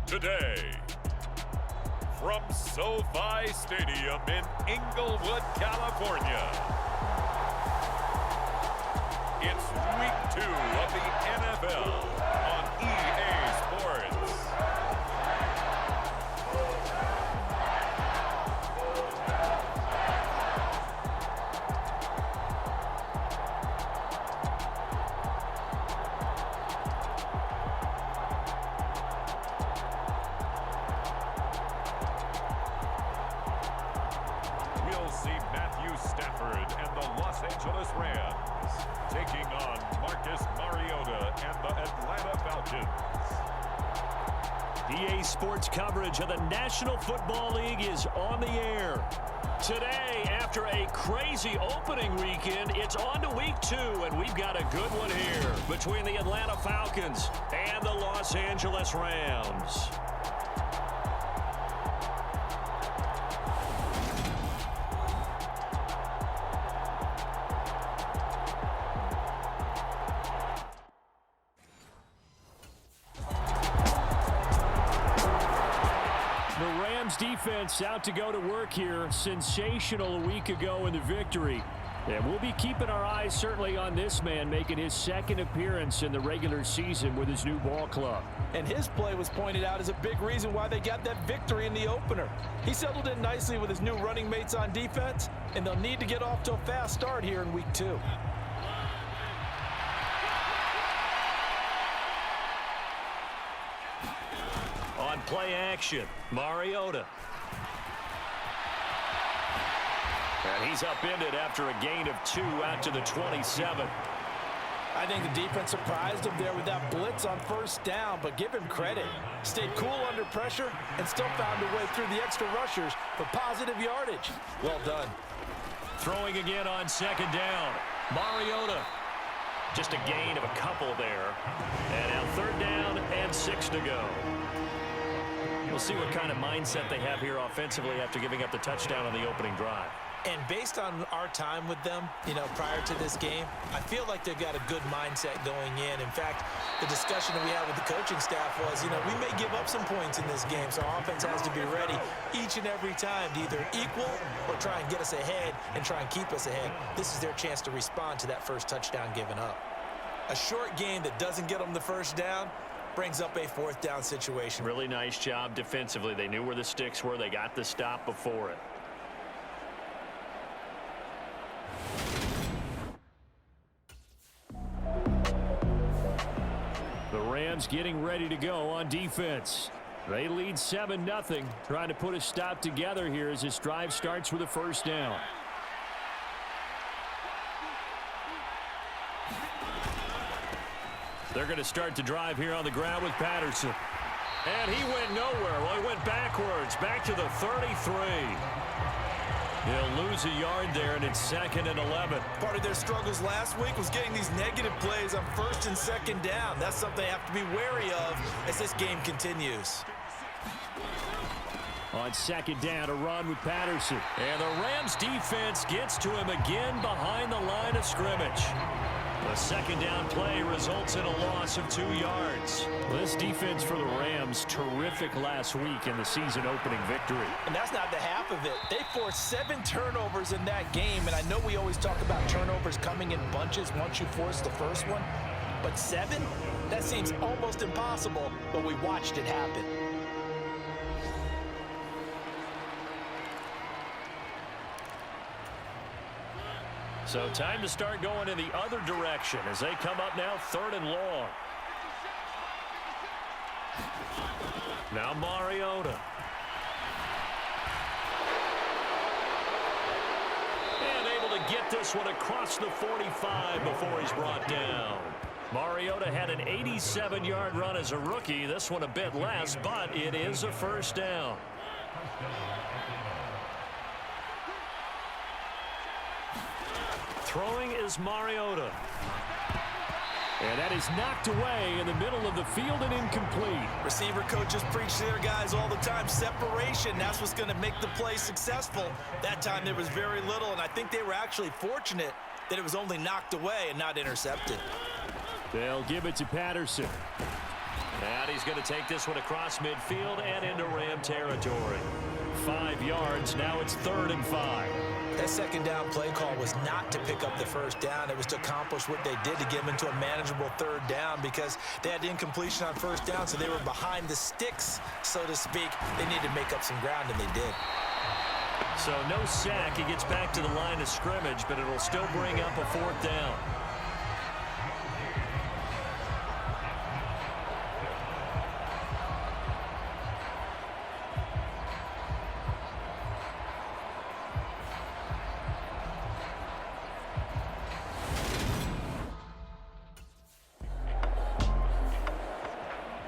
today. From SoFi Stadium in Inglewood, California, it's Week 2 of the NFL on EA Sports. We'll see Matthew Stafford and the Los Angeles Rams taking on Marcus Mariota and the Atlanta Falcons. EA Sports coverage of the National Football League is on the air. Today, after a crazy opening weekend, it's on to Week 2, and we've got a good one here between the Atlanta Falcons and the Los Angeles Rams. Defense out to go to work here. Sensational a week ago in the victory. And we'll be keeping our eyes certainly on this man making his second appearance in the regular season with his new ball club. And his play was pointed out as a big reason why they got that victory in the opener. He settled in nicely with his new running mates on defense, and they'll need to get off to a fast start here in Week 2. On play action, Mariota. And he's upended after a gain of 2 out to the 27. I think the defense surprised him there with that blitz on first down, but give him credit. Stayed cool under pressure and still found a way through the extra rushers for positive yardage. Well done. Throwing again on second down. Mariota. Just a gain of a couple there. And now third down and 6 to go. We'll see what kind of mindset they have here offensively after giving up the touchdown on the opening drive. And based on our time with them, prior to this game, I feel like they've got a good mindset going in. In fact, the discussion that we had with the coaching staff was, we may give up some points in this game, so our offense has to be ready each and every time to either equal or try and get us ahead and try and keep us ahead. This is their chance to respond to that first touchdown given up. A short game that doesn't get them the first down brings up a fourth down situation. Really nice job defensively. They knew where the sticks were. They got the stop before it. The Rams getting ready to go on defense. They lead 7-0, trying to put a stop together here as this drive starts with a first down. They're going to start the drive here on the ground with Patterson. And he went nowhere. Well, he went backwards, back to the 33. He'll lose a yard there, and it's 2nd and 11. Part of their struggles last week was getting these negative plays on first and second down. That's something they have to be wary of as this game continues. On second down, a run with Patterson. And the Rams defense gets to him again behind the line of scrimmage. The second down play results in a loss of 2 yards. This defense for the Rams, terrific last week in the season opening victory. And that's not the half of it. They forced 7 turnovers in that game, and I know we always talk about turnovers coming in bunches once you force the first one, but 7? That seems almost impossible, but we watched it happen. So time to start going in the other direction as they come up now 3rd and long. Now Mariota. And able to get this one across the 45 before he's brought down. Mariota had an 87-yard run as a rookie. This one a bit less, but it is a first down. Throwing is Mariota. And that is knocked away in the middle of the field and incomplete. Receiver coaches preach to their guys all the time. Separation, that's what's going to make the play successful. That time there was very little, and I think they were actually fortunate that it was only knocked away and not intercepted. They'll give it to Patterson. And he's going to take this one across midfield and into Ram territory. 5 yards. Now it's 3rd and 5. That second down play call was not to pick up the first down. It was to accomplish what they did to get them into a manageable 3rd down because they had incompletion on first down, so they were behind the sticks, so to speak. They needed to make up some ground, and they did. So no sack. He gets back to the line of scrimmage, but it'll still bring up a 4th down.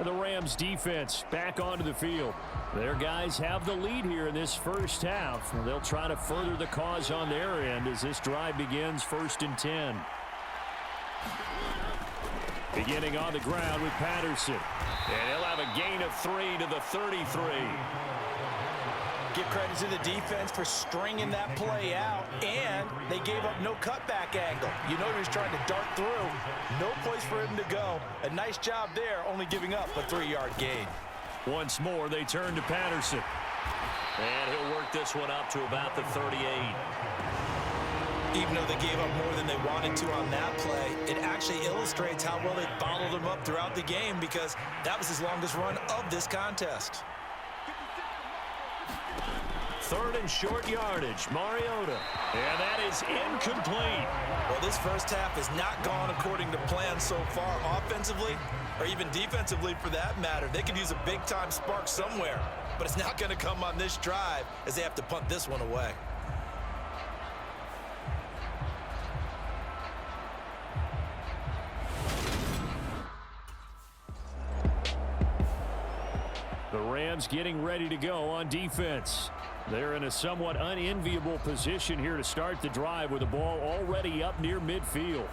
The Rams defense back onto the field. Their guys have the lead here in this first half. They'll try to further the cause on their end as this drive begins 1st and 10. Beginning on the ground with Patterson. And he'll have a gain of 3 to the 33. Give credit to the defense for stringing that play out, and they gave up no cutback angle. You know he was trying to dart through. No place for him to go. A nice job there, only giving up a 3-yard gain. Once more, they turn to Patterson. And he'll work this one up to about the 38. Even though they gave up more than they wanted to on that play, it actually illustrates how well they bottled him up throughout the game because that was his longest run of this contest. 3rd and short yardage, Mariota. And that is incomplete. Well, this first half has not gone according to plan so far offensively or even defensively for that matter. They could use a big-time spark somewhere, but it's not going to come on this drive as they have to punt this one away. The Rams getting ready to go on defense. They're in a somewhat unenviable position here to start the drive with the ball already up near midfield.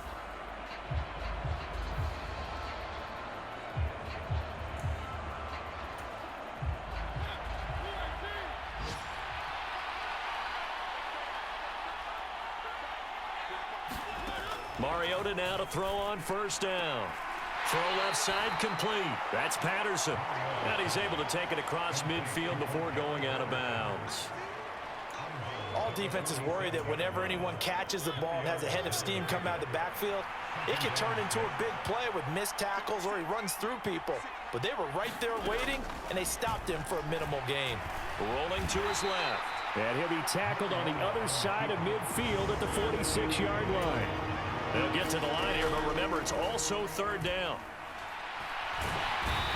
Mariota now to throw on 1st down. Throw left side complete. That's Patterson. And he's able to take it across midfield before going out of bounds. All defenses worry that whenever anyone catches the ball and has a head of steam come out of the backfield, it can turn into a big play with missed tackles or he runs through people. But they were right there waiting, and they stopped him for a minimal gain. Rolling to his left. And he'll be tackled on the other side of midfield at the 46-yard line. They'll get to the line here, but remember, it's also 3rd down.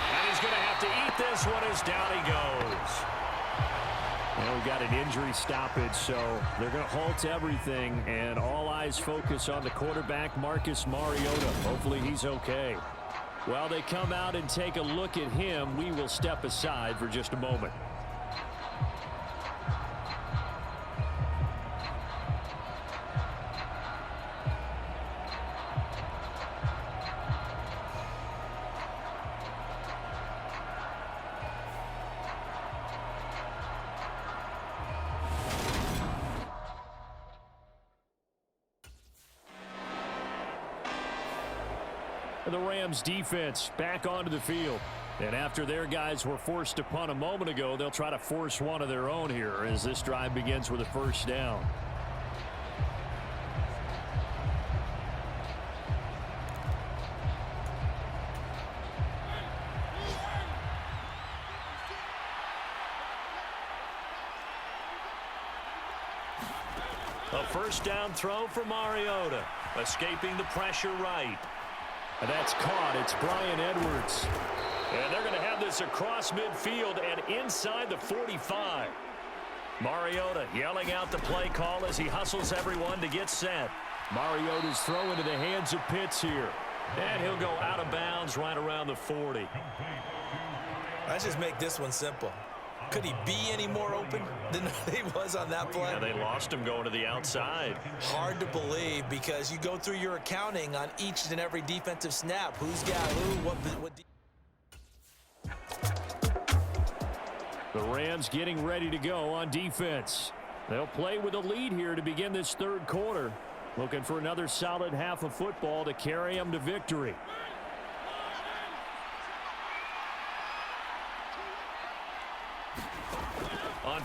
And he's going to have to eat this one as down he goes. And we've got an injury stoppage, so they're going to halt everything, and all eyes focus on the quarterback, Marcus Mariota. Hopefully he's okay. While they come out and take a look at him, we will step aside for just a moment. The Rams defense back onto the field. And after their guys were forced to punt a moment ago, they'll try to force one of their own here as this drive begins with a 1st down. A 1st down throw for Mariota, escaping the pressure right. And that's caught. It's Bryan Edwards. And they're going to have this across midfield and inside the 45. Mariota yelling out the play call as he hustles everyone to get set. Mariota's throw into the hands of Pitts here. And he'll go out of bounds right around the 40. Let's just make this one simple. Could he be any more open than he was on that play? Yeah, they lost him going to the outside. Hard to believe because you go through your accounting on each and every defensive snap. Who's got who, what The Rams getting ready to go on defense. They'll play with a lead here to begin this 3rd quarter. Looking for another solid half of football to carry them to victory.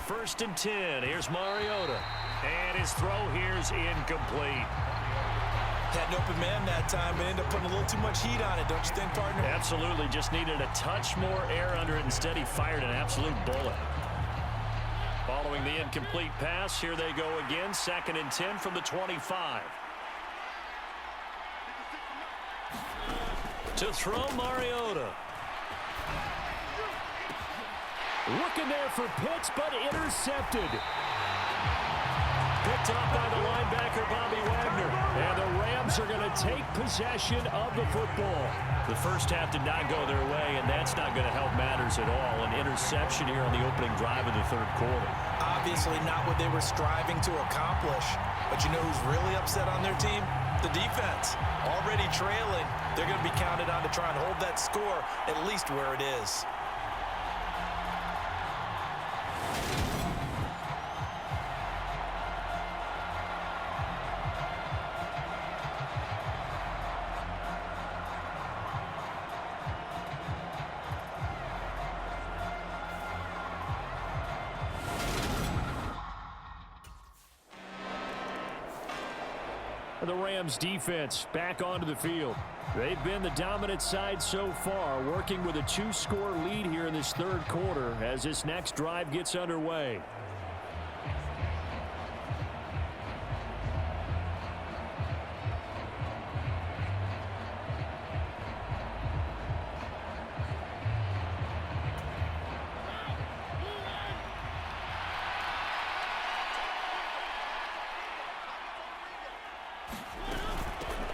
first and 10. Here's Mariota. And his throw here's incomplete. Had an open man that time, but ended up putting a little too much heat on it, don't you think, partner? Absolutely. Just needed a touch more air under it. Instead, he fired an absolute bullet. Following the incomplete pass, here they go again. 2nd and 10 from the 25. To throw, Mariota. Looking there for Pitts, but intercepted. Picked up by the linebacker, Bobby Wagner. And the Rams are going to take possession of the football. The first half did not go their way, and that's not going to help matters at all. An interception here on the opening drive of the third quarter. Obviously not what they were striving to accomplish. But you know who's really upset on their team? The defense. Already trailing. They're going to be counted on to try and hold that score at least where it is. The Rams defense back onto the field. They've been the dominant side so far, working with a 2-score lead here in this third quarter as this next drive gets underway.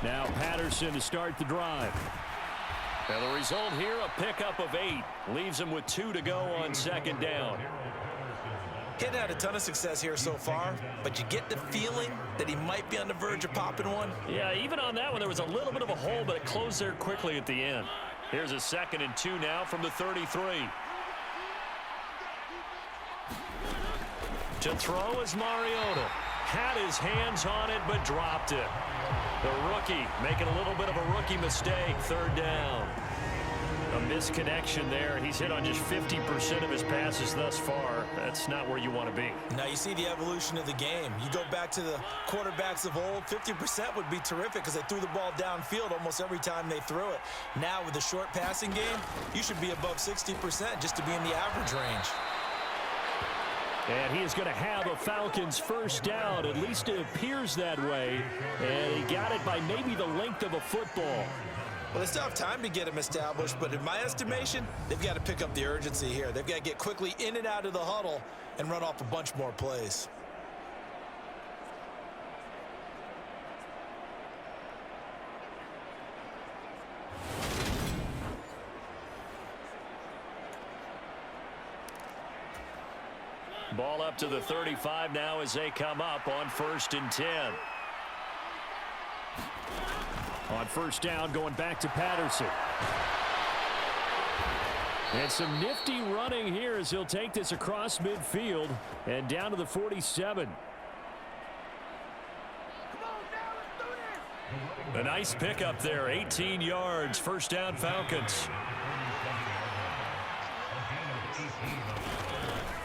Now Patterson to start the drive. And the result here, a pickup of 8. Leaves him with 2 to go on 2nd down. He hadn't had a ton of success here so far, but you get the feeling that he might be on the verge of popping one. Yeah, even on that one, there was a little bit of a hole, but it closed there quickly at the end. Here's a 2nd and 2 now from the 33. To throw is Mariota. Had his hands on it, but dropped it. The rookie making a little bit of a rookie mistake. 3rd down. A misconnection there. He's hit on just 50% of his passes thus far. That's not where you want to be. Now you see the evolution of the game. You go back to the quarterbacks of old, 50% would be terrific because they threw the ball downfield almost every time they threw it. Now with the short passing game, you should be above 60% just to be in the average range. And he is going to have a Falcons first down. At least it appears that way. And he got it by maybe the length of a football. Well, they still have time to get him established, but in my estimation, they've got to pick up the urgency here. They've got to get quickly in and out of the huddle and run off a bunch more plays. Ball up to the 35 now as they come up on 1st and 10. On first down, going back to Patterson. And some nifty running here as he'll take this across midfield and down to the 47. A nice pickup there, 18 yards, first down Falcons.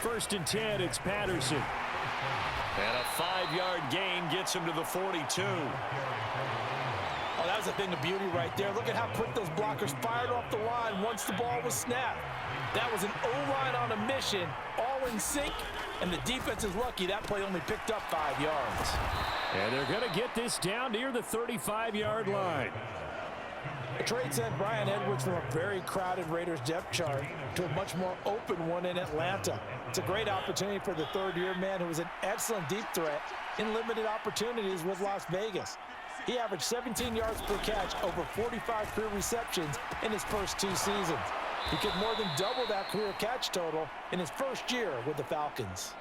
1st and 10, it's Patterson. And a 5-yard gain gets him to the 42. Oh, that was a thing of beauty right there. Look at how quick those blockers fired off the line once the ball was snapped. That was an O-line on a mission, all in sync, and the defense is lucky that play only picked up 5 yards. And they're going to get this down near the 35-yard line. The trade sent Brian Edwards from a very crowded Raiders depth chart to a much more open one in Atlanta. It's a great opportunity for the third-year man who was an excellent deep threat in limited opportunities with Las Vegas. He averaged 17 yards per catch over 45 career receptions in his first 2 seasons. He could more than double that career catch total in his first year with the Falcons.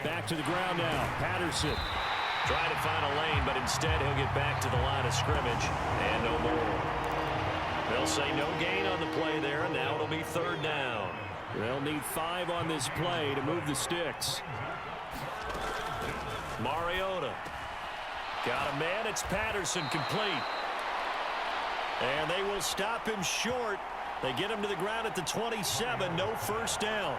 Back to the ground now. Patterson. Trying to find a lane, but instead he'll get back to the line of scrimmage. And no more. They'll say no gain on the play there, and now it'll be 3rd down. They'll need 5 on this play to move the sticks. Mariota. Got a man. It's Patterson, complete. And they will stop him short. They get him to the ground at the 27. No first down.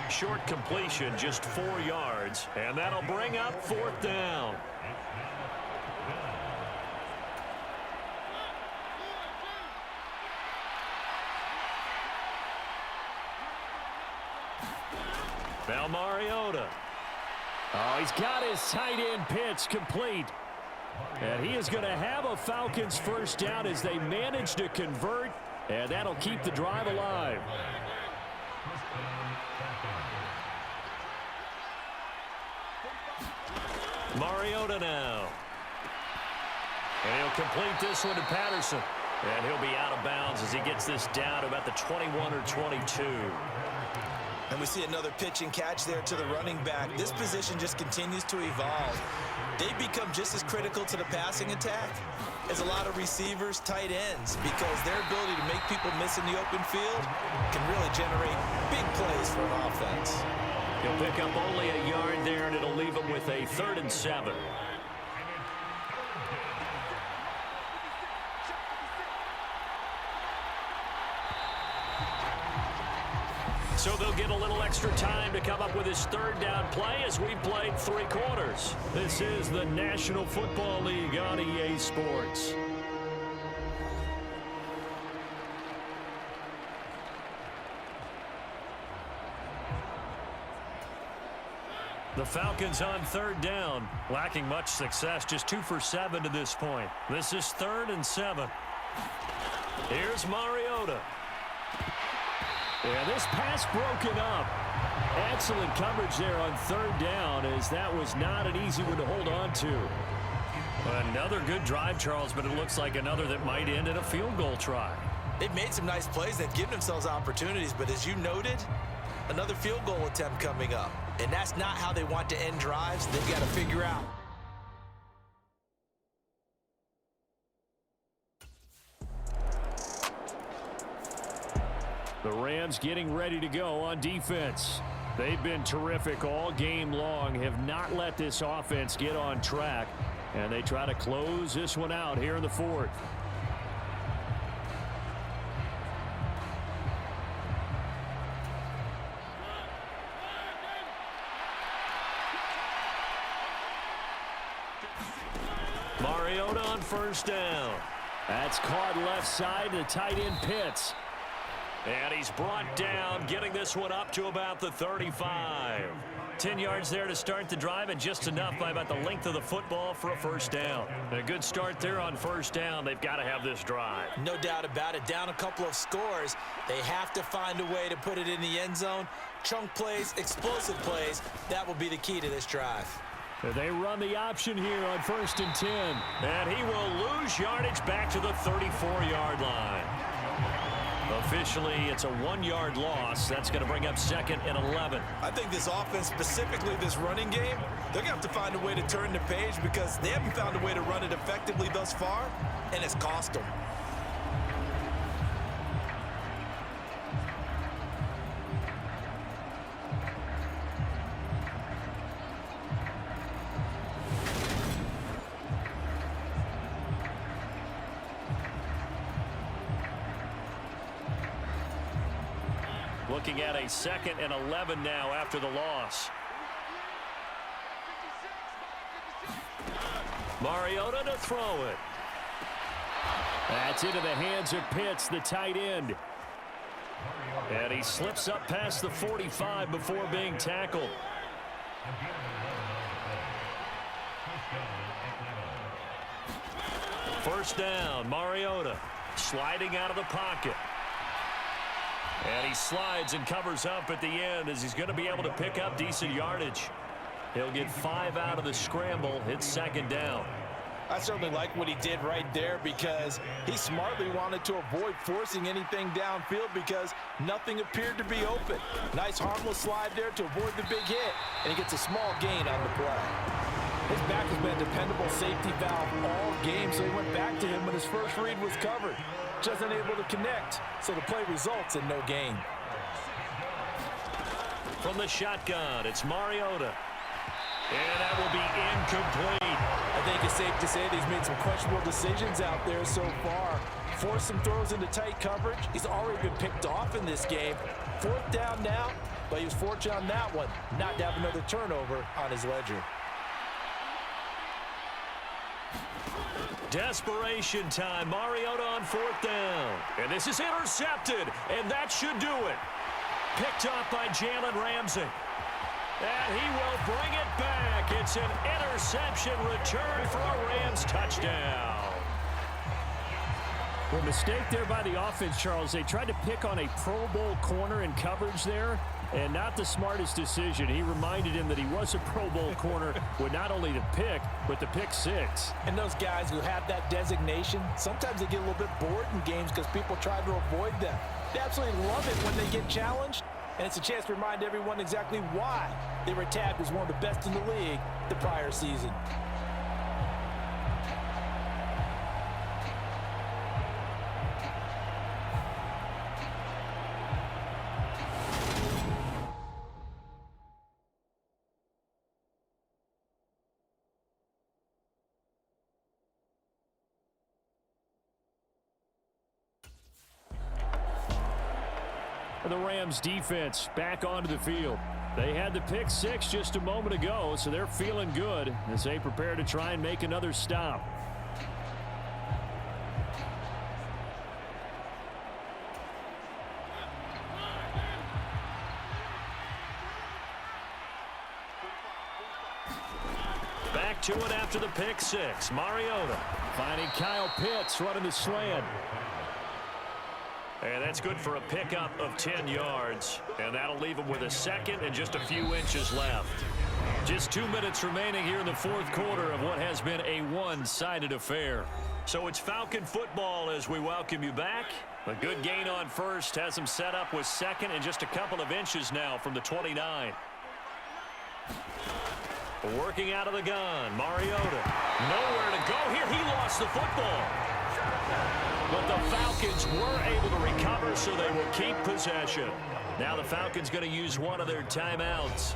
Short completion, just 4 yards. And that'll bring up 4th down. Now Mariota. Oh, he's got his tight end pitch complete. And he is going to have a Falcons first down as they manage to convert. And that'll keep the drive alive. Mariota now. And he'll complete this one to Patterson. And he'll be out of bounds as he gets this down to about the 21 or 22. And we see another pitch and catch there to the running back. This position just continues to evolve. They become just as critical to the passing attack as a lot of receivers, tight ends, because their ability to make people miss in the open field can really generate big plays for an offense. He'll pick up only a yard there, and it'll leave him with a 3rd and 7. So they'll get a little extra time to come up with his 3rd down play as we've played 3 quarters. This is the National Football League on EA Sports. The Falcons on 3rd down, lacking much success, just 2 for 7 to this point. This is 3rd and 7. Here's Mariota. And this pass broken up. Excellent coverage there on 3rd down, as that was not an easy one to hold on to. Another good drive, Charles, but it looks like another that might end in a field goal try. They've made some nice plays. They've given themselves opportunities, but as you noted, another field goal attempt coming up. And that's not how they want to end drives. They've got to figure out. The Rams getting ready to go on defense. They've been terrific all game long, have not let this offense get on track, and they try to close this one out here in the 4th. Mariota on 1st down. That's caught left side to tight end Pitts. And he's brought down, getting this one up to about the 35. 10 yards there to start the drive, and just enough by about the length of the football for a first down. A good start there on 1st down. They've got to have this drive. No doubt about it. Down a couple of scores. They have to find a way to put it in the end zone. Chunk plays, explosive plays. That will be the key to this drive. They run the option here on 1st and 10. And he will lose yardage back to the 34-yard line. Officially, it's a 1-yard loss. That's going to bring up 2nd and 11. I think this offense, specifically this running game, they're going to have to find a way to turn the page because they haven't found a way to run it effectively thus far, and it's cost them. Looking at a 2nd and 11 now after the loss. Mariota to throw it. That's into the hands of Pitts, the tight end. And he slips up past the 45 before being tackled. First down, Mariota sliding out of the pocket. And he slides and covers up at the end as he's going to be able to pick up decent yardage. He'll get 5 out of the scramble. It's 2nd down. I certainly like what he did right there because he smartly wanted to avoid forcing anything downfield because nothing appeared to be open. Nice harmless slide there to avoid the big hit, and he gets a small gain on the play. His back has been a dependable safety valve all game, so he went back to him when his first read was covered. Just unable to connect, so the play results in no gain. From the shotgun, it's Mariota. And that will be incomplete. I think it's safe to say that he's made some questionable decisions out there so far. Forced some throws into tight coverage. He's already been picked off in this game. 4th down now, but he was fortunate on that one not to have another turnover on his ledger. Desperation time. Mariota on 4th down. And this is intercepted, and that should do it. Picked off by Jalen Ramsey. And he will bring it back. It's an interception return for a Rams touchdown. Well, mistake there by the offense, Charles. They tried to pick on a Pro Bowl corner in coverage there, and not the smartest decision. He reminded him that he was a Pro Bowl corner with not only the pick, but the pick 6. And those guys who have that designation, sometimes they get a little bit bored in games because people try to avoid them. They absolutely love it when they get challenged, and it's a chance to remind everyone exactly why they were tagged as one of the best in the league the prior season. The Rams defense back onto the field. They had the pick 6 just a moment ago, so they're feeling good as they prepare to try and make another stop. Back to it after the pick 6. Mariota Finding Kyle Pitts running the slant. And that's good for a pickup of 10 yards. And that'll leave him with a second and just a few inches left. Just 2 minutes remaining here in the 4th quarter of what has been a one-sided affair. So it's Falcon football as we welcome you back. A good gain on first has him set up with second and just a couple of inches now from the 29. Working out of the gun, Mariota. Nowhere to go here. He lost the football. But the Falcons were able to recover, so they will keep possession. Now the Falcons going to use one of their timeouts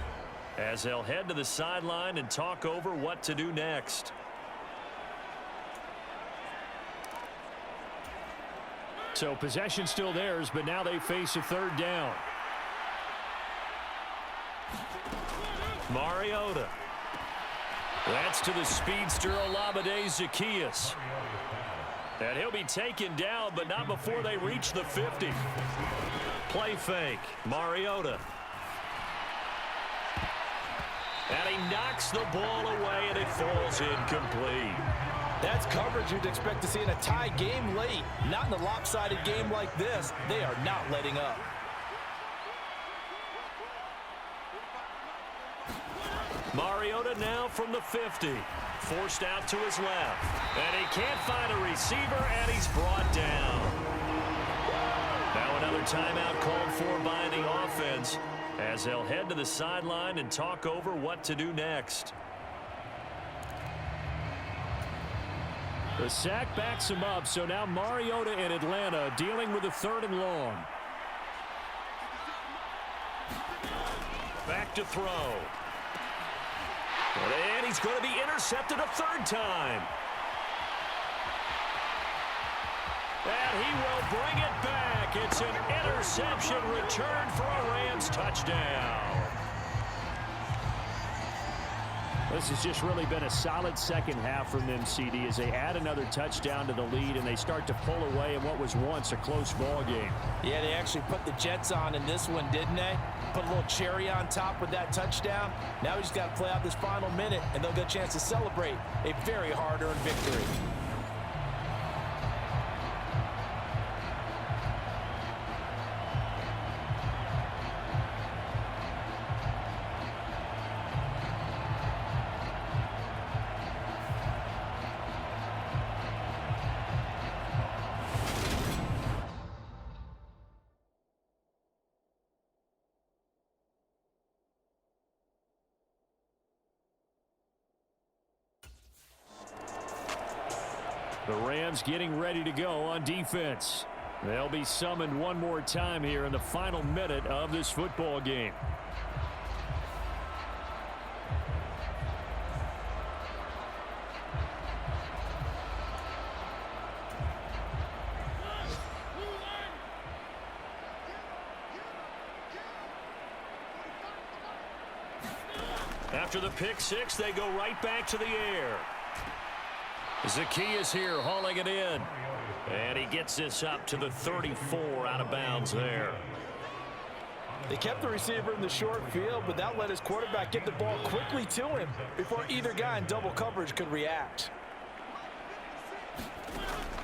as they'll head to the sideline and talk over what to do next. So possession still theirs, but now they face a 3rd down. Mariota. That's to the speedster Olamide Zaccheaus. And he'll be taken down, but not before they reach the 50. Play fake. Mariota. And he knocks the ball away, and it falls incomplete. That's coverage you'd expect to see in a tie game late. Not in a lopsided game like this. They are not letting up. Mariota now from the 50. Forced out to his left. And he can't find a receiver, and he's brought down. Now another timeout called for by the offense as they'll head to the sideline and talk over what to do next. The sack backs him up, so now Mariota in Atlanta dealing with a 3rd and long. Back to throw. And he's going to be intercepted a 3rd time. And he will bring it back. It's an interception return for a Rams touchdown. This has just really been a solid second half from them, CD, as they add another touchdown to the lead and they start to pull away in what was once a close ball game. Yeah, they actually put the Jets on in this one, didn't they? Put a little cherry on top with that touchdown. Now we just got to play out this final minute, and they'll get a chance to celebrate a very hard-earned victory. The Rams getting ready to go on defense. They'll be summoned one more time here in the final minute of this football game. After the pick six, they go right back to the air. Zacchaeus here hauling it in. And he gets this up to the 34 out of bounds there. They kept the receiver in the short field, but that let his quarterback get the ball quickly to him before either guy in double coverage could react.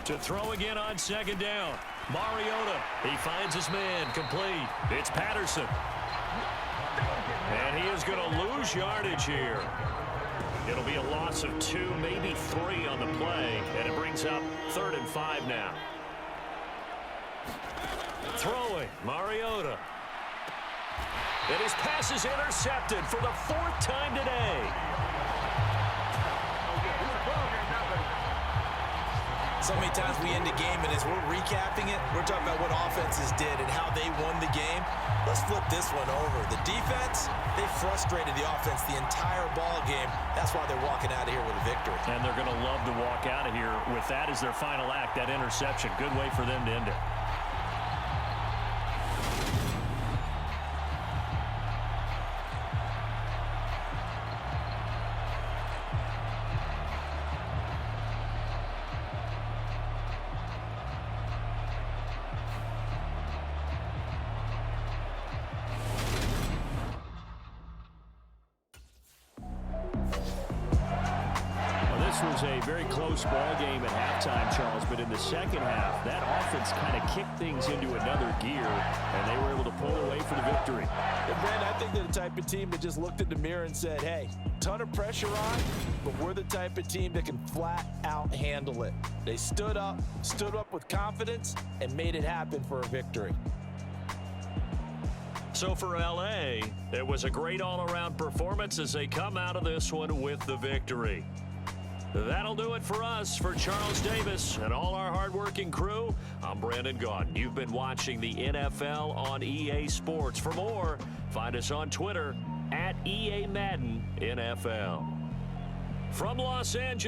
To throw again on second down. Mariota, he finds his man, complete. It's Patterson. And he is going to lose yardage here. It'll be a loss of 2, maybe 3 on the play, and it brings up 3rd and 5 now. Throwing, Mariota. And his pass is intercepted for the 4th time today. So many times we end a game, and as we're recapping it, we're talking about what offenses did and how they won the game. Let's flip this one over. The defense, they frustrated the offense the entire ball game. That's why they're walking out of here with a victory. And they're going to love to walk out of here with that as their final act, that interception. Good way for them to end it. This was a very close ball game at halftime, Charles, but in the second half, that offense kind of kicked things into another gear, and they were able to pull away for the victory. And Brand, I think they're the type of team that just looked in the mirror and said, hey, ton of pressure on, but we're the type of team that can flat out handle it. They stood up with confidence, and made it happen for a victory. So for L.A., it was a great all-around performance as they come out of this one with the victory. That'll do it for us. For Charles Davis and all our hardworking crew, I'm Brandon Gaudin. You've been watching the NFL on EA Sports. For more, find us on Twitter @EA Madden NFL. From Los Angeles.